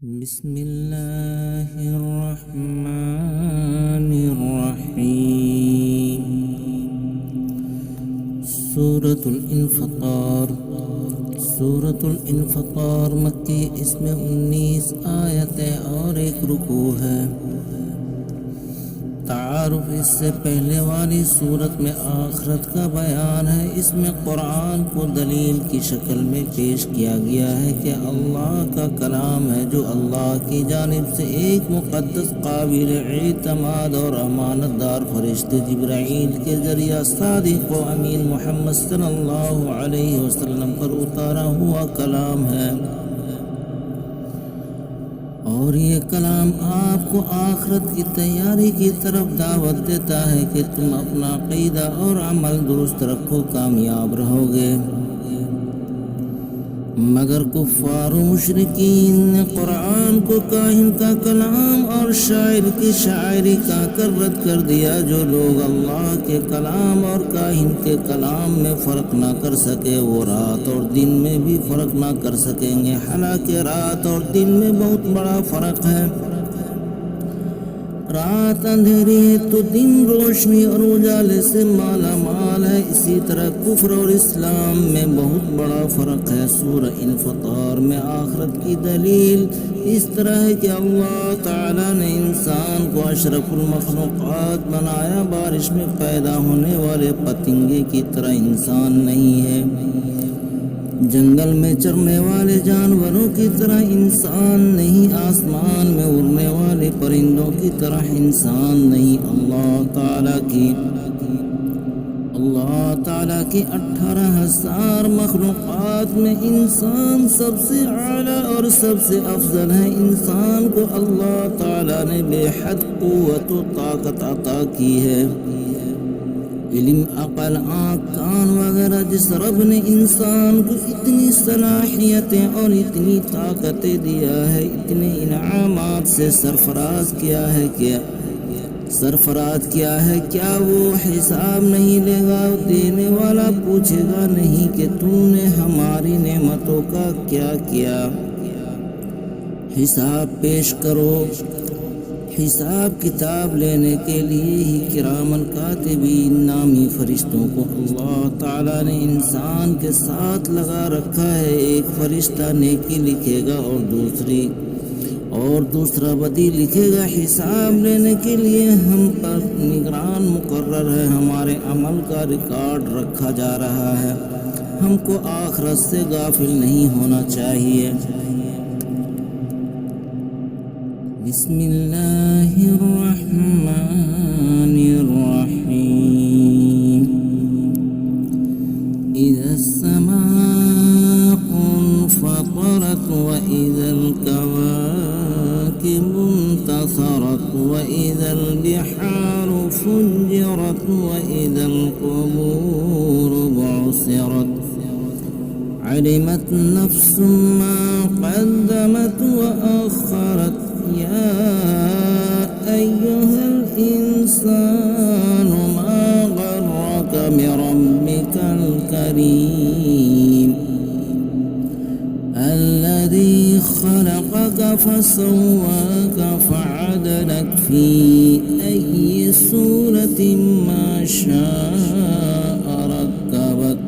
بسم اللہ الرحمن الرحیم۔ سورة الانفطار۔ سورة الانفطار مکی، اس میں 19 آیتیں اور ایک رکوع ہے۔ تعارف، اس سے پہلے والی صورت میں آخرت کا بیان ہے۔ اس میں قرآن کو دلیل کی شکل میں پیش کیا گیا ہے کہ اللہ کا کلام ہے، جو اللہ کی جانب سے ایک مقدس، قابل اعتماد اور امانت دار فرشتے جبرائیل کے ذریعہ صادق و امین محمد صلی اللہ علیہ وسلم پر اتارا ہوا کلام ہے، اور یہ کلام آپ کو آخرت کی تیاری کی طرف دعوت دیتا ہے کہ تم اپنا عقیدہ اور عمل درست رکھو، کامیاب رہو گے۔ مگر کفار و مشرکین نے قرآن کو کاہن کا کلام اور شاعر کی شاعری کہہ کر رد کر دیا۔ جو لوگ اللہ کے کلام اور کاہن کے کلام میں فرق نہ کر سکے، وہ رات اور دن میں بھی فرق نہ کر سکیں گے، حالانکہ رات اور دن میں بہت بڑا فرق ہے۔ رات اندھیری ہے تو دن روشنی اور اجالے سے مالا مال ہے۔ اسی طرح کفر اور اسلام میں بہت بڑا فرق ہے۔ سورہ انفطار میں آخرت کی دلیل اس طرح ہے کہ اللہ تعالیٰ نے انسان کو اشرف المخلوقات بنایا۔ بارش میں پیدا ہونے والے پتنگے کی طرح انسان نہیں ہے، جنگل میں چرنے والے جانوروں کی طرح انسان نہیں، آسمان میں اڑنے والے پرندوں کی طرح انسان نہیں۔ اللہ تعالیٰ کی 18,000 مخلوقات میں انسان سب سے اعلیٰ اور سب سے افضل ہے۔ انسان کو اللہ تعالیٰ نے بے حد قوت و طاقت عطا کی ہے۔ علم، عقل، آنکھ، کان وغیرہ جس رب نے انسان کو اتنی صلاحیتیں اور اتنی طاقتیں دیا ہے، اتنے انعامات سے سرفراز کیا ہے، کیا وہ حساب نہیں لے گا؟ دینے والا پوچھے گا نہیں کہ تم نے ہماری نعمتوں کا کیا کیا؟ حساب پیش کرو۔ حساب کتاب لینے کے لیے ہی کرامن کاتبین نامی فرشتوں کو اللہ تعالیٰ نے انسان کے ساتھ لگا رکھا ہے۔ ایک فرشتہ نیکی لکھے گا اور دوسرا بدی لکھے گا۔ حساب لینے کے لیے ہم پر نگران مقرر ہے، ہمارے عمل کا ریکارڈ رکھا جا رہا ہے۔ ہم کو آخرت سے غافل نہیں ہونا چاہیے۔ بسم اللہ الرحمن الرحیم۔ اذا السماء انفطرت واذا الكواكب انتثرت واذا البحار فجرت واذا القبور بعثرت علمت نفس ما قدمت وأخرت يا أيها الإنسان ما غرك بربك الكريم الذي خلقك فسواك فعدلك في أي صورة ما شاء ركبك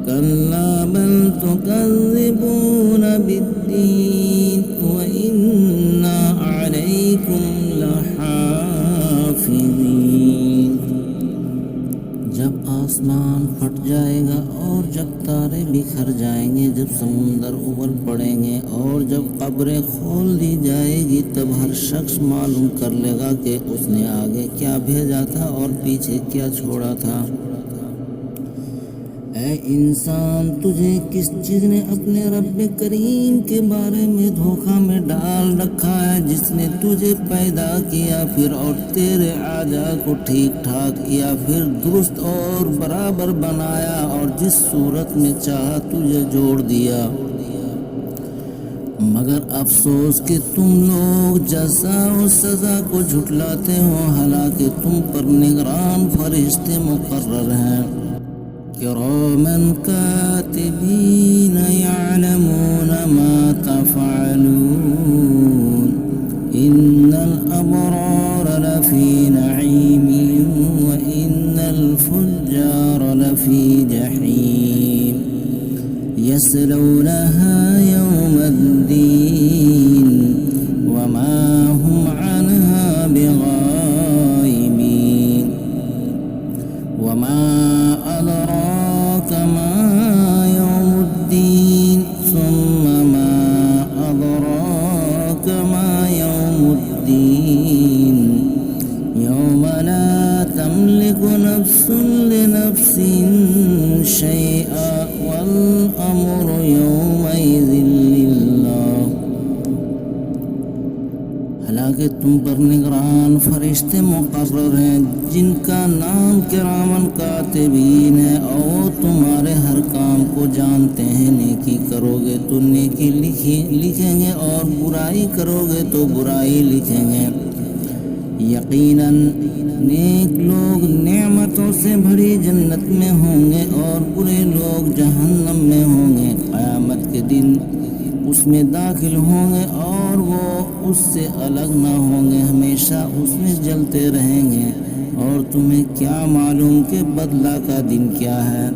كلا بل تكذبون بالدين وإن عليكم لحافظين۔ جب آسمان پھٹ جائے گا اور جب تارے بکھر جائیں گے، جب سمندر ابل پڑیں گے اور جب قبریں کھول دی جائے گی، تب ہر شخص معلوم کر لے گا کہ اس نے آگے کیا بھیجا تھا اور پیچھے کیا چھوڑا تھا۔ اے انسان، تجھے کس چیز نے اپنے رب کریم کے بارے میں دھوکہ میں ڈال رکھا ہے، جس نے تجھے پیدا کیا پھر اور تیرے اعضاء کو ٹھیک ٹھاک کیا، پھر درست اور برابر بنایا اور جس صورت میں چاہا تجھے جوڑ دیا۔ مگر افسوس کہ تم لوگ جزا و سزا کو جھٹلاتے ہو، حالانکہ تم پر نگران فرشتے مقرر ہیں۔ كراما كاتبين يعلمون ما تفعلون إن الأبرار لفي نعيم وإن الفجار لفي جحيم يصلونها يوم الدين وما هم عنها بغائبين وما أدراك ما يوم الدين ثم ما أدراك ما يوم الدين يوم لا تملك نفس لنفس شيئا والأمر يومئذ لله حالانکہ تم پر نگران فرشتے مقرر ہیں جن کا نام کرامن کاتبین ہے اور تمہارے ہر کام کو جانتے ہیں نیکی کرو گے تو نیکی لکھیں گے اور برائی کرو گے تو برائی لکھیں گے یقیناً نیک لوگ نعمتوں سے بھری جنت میں ہوں گے اور برے لوگ جہنم میں ہوں گے قیامت کے دن اس میں داخل ہوں گے اور وہ اس سے الگ نہ ہوں گے ہمیشہ اس میں جلتے رہیں گے اور تمہیں کیا معلوم کہ بدلہ کا دن کیا ہے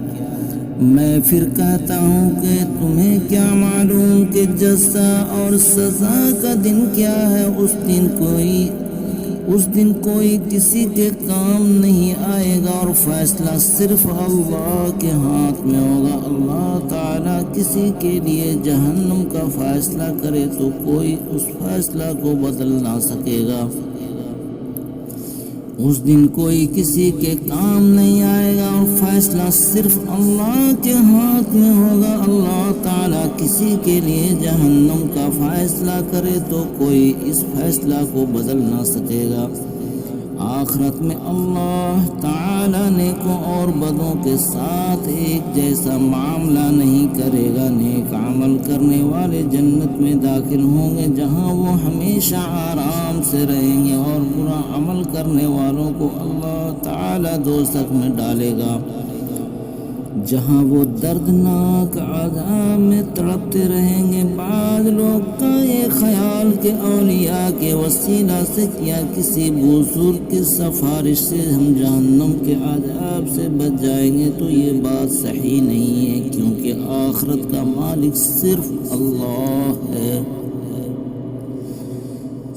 میں پھر کہتا ہوں کہ تمہیں کیا معلوم کہ جزا اور سزا کا دن کیا ہے اس دن کوئی کسی کے کام نہیں آئے گا اور فیصلہ صرف اللہ کے ہاتھ میں ہوگا اللہ تعالیٰ کسی کے لیے جہنم کا فیصلہ کرے تو کوئی اس فیصلہ کو بدل نہ سکے گا اس دن کوئی کسی کے کام نہیں آئے گا اور فیصلہ صرف اللہ کے ہاتھ میں ہوگا اللہ تعالیٰ کسی کے لیے جہنم کا فیصلہ کرے تو کوئی اس فیصلہ کو بدل نہ سکے گا آخرت میں اللہ تعالیٰ نیکوں اور بدوں کے ساتھ ایک جیسا معاملہ نہیں کرے گا نیک عمل کرنے والے جنت میں داخل ہوں گے جہاں وہ ہمیشہ آرام سے رہیں گے اور برا عمل کرنے والوں کو اللہ تعالیٰ دوزخ میں ڈالے گا جہاں وہ دردناک عذاب میں تڑپتے رہیں گے بعض لوگ کا یہ خیال کہ اولیاء کے وسیلہ سے کیا کسی بزرگ کی سفارش سے ہم جہنم کے عذاب سے بچ جائیں گے تو یہ بات صحیح نہیں ہے کیونکہ آخرت کا مالک صرف اللہ ہے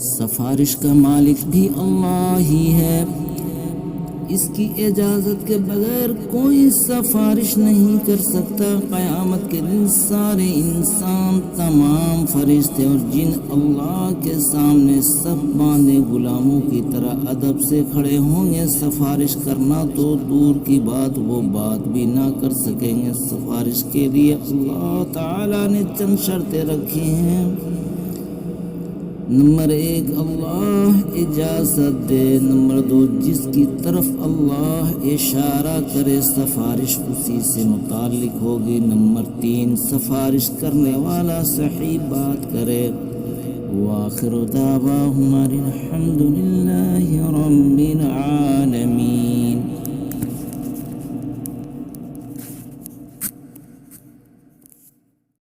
سفارش کا مالک بھی اللہ ہی ہے اس کی اجازت کے بغیر کوئی سفارش نہیں کر سکتا قیامت کے دن سارے انسان تمام فرشتے اور جن اللہ کے سامنے سب باندھے غلاموں کی طرح ادب سے کھڑے ہوں گے سفارش کرنا تو دور کی بات وہ بات بھی نہ کر سکیں گے سفارش کے لیے اللہ تعالیٰ نے چند شرطیں رکھی ہیں نمبر 1 اللہ اجازت دے نمبر 2 جس کی طرف اللہ اشارہ کرے سفارش اسی سے متعلق ہوگی نمبر 3 سفارش کرنے والا صحیح بات کرے وآخر دعواہم الحمد للہ رب العالمین